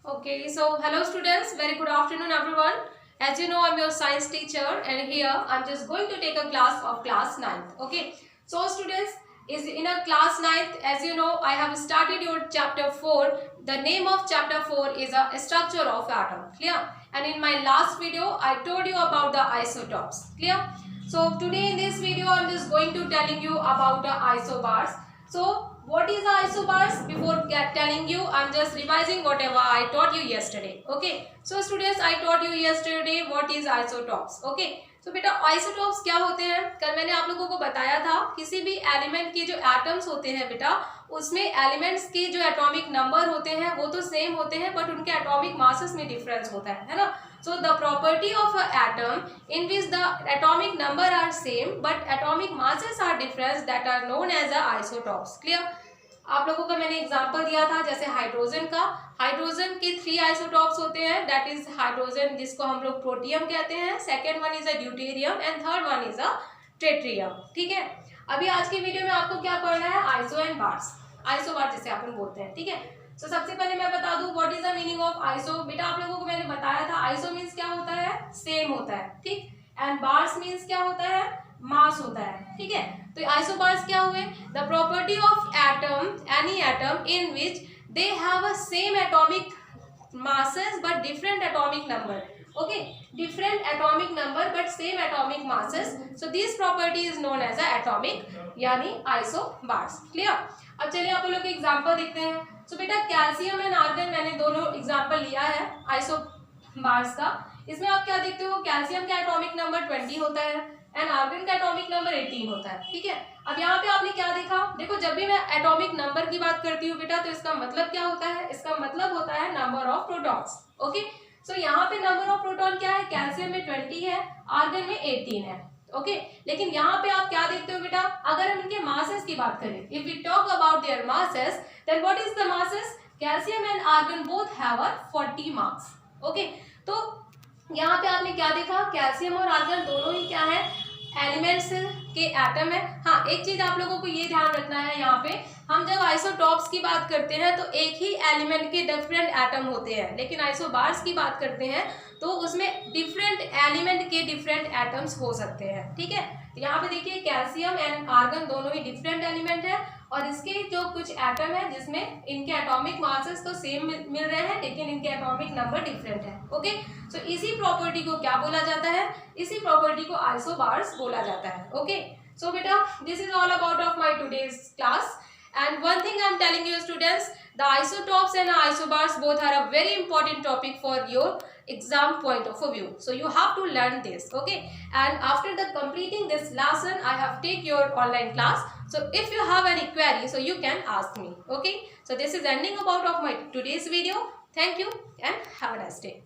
Okay, so hello students, very good afternoon everyone. As you know, I'm your science teacher and here I'm just going to take a class of class 9th. Okay, so students, is in a class 9th, as you know, I have started your chapter 4. The name of chapter 4 is a structure of atom. Clear? And in my last video, I told you about the isotopes. Clear? So today in this video, I'm just going to telling you about the isobars. So what is the isobars? Before telling you, I'm just revising whatever I taught you yesterday. Okay, so students, I taught you yesterday what is isotopes. Okay, so बेटा isotopes क्या होते हैं? कल मैंने आप लोगों को बताया था किसी भी एलिमेंट के जो एटम्स होते हैं बेटा, उसमें एलिमेंट्स के जो एटॉमिक नंबर होते हैं वो तो सेम होते हैं, बट उनके एटॉमिक मासेस में डिफरेंस होता है ना. So the property of an atom in which the atomic number are same but atomic masses are different, that are known as the isotopes. Clear? आप लोगों का मैंने एग्जांपल दिया था जैसे हाइड्रोजन का. हाइड्रोजन के 3 आइसोटॉप्स होते हैं, दैट इज हाइड्रोजन जिसको हम लोग प्रोटियम कहते हैं, second one is a deuterium and third one is a tritium. ठीक है, अभी आज की वीडियो में आपको क्या पढ़ना है? आइसो एंड बार्स, आइसोबार जिसे अपन बोलते हैं. ठीक है, तो सबसे पहले मैं बता दूं what is the meaning of iso. बेटा आप लोगों को मैंने बताया था आइसो मीन्स क्या होता है? सेम होता है. ठीक, एंड बार्स मीन्स क्या होता है? मास होता है. ठीक है, तो आइसोबार्स क्या हुए? The property of atom, any atom in which they have a same atomic masses but different atomic number. Okay, different atomic number but same atomic masses, so this property is known as a atomic यानी isobars. Clear? अब चलिए आप लोग example देखते हैं. सो बेटा calcium and argon मैंने दोनों एग्जांपल लिया है आइसोबार्स का. इसमें आप क्या देखते हो? कैल्शियम का एटॉमिक नंबर 20 होता है एंड आर्गन का एटॉमिक नंबर 18 होता है. ठीक है, अब यहाँ पे आपने क्या देखा? देखो जब भी मैं एटॉमिक नंबर की बात करती हूँ बेटा, तो इसका मतलब क्या होता है? इसका मतलब होता है नंबर ऑफ प्रोटॉन्स. ओके, सो यहाँ पे नंबर ऑफ प्रोटॉन क्या है? कैल्शियम में 20 है, आर्गन में 18 है. ओके, लेकिन यहाँ पे आप क्या देखते हो बेटा? अगर हम इनके मासेस की बात करें, if we talk about their masses, then what is the masses? Calcium and argon both have 40 marks. Okay, तो यहाँ पे आपने क्या देखा? कैल्शियम और आर्गन दोनों ही क्या है? एलिमेंट्स के एटम है. हाँ, एक चीज आप लोगों को ये ध्यान रखना है, यहाँ पे हम जब आइसोटॉप्स की बात करते हैं तो एक ही एलिमेंट के डिफरेंट एटम होते हैं, लेकिन आइसोबार्स की बात करते हैं तो उसमें डिफरेंट एलिमेंट के डिफरेंट एटम्स हो सकते हैं. ठीक है, यहाँ पे देखिए कैल्शियम एंड आर्गन दोनों ही डिफरेंट एलिमेंट है और इसके जो कुछ एटम है जिसमें इनके एटॉमिक मासेस तो सेम मिल रहे हैं लेकिन इनके एटॉमिक नंबर डिफरेंट है. ओके, सो इसी प्रॉपर्टी को क्या बोला जाता है? इसी प्रॉपर्टी को आइसोबार्स बोला जाता है. ओके, सो बेटा this is all about of my today's class. And one thing I am telling you students, the isotopes and isobars both are a very important topic for your exam point of view. So you have to learn this, okay? And after the completing this lesson, I have take your online class. So if you have any query, so you can ask me, okay? So this is ending about of my today's video. Thank you and have a nice day.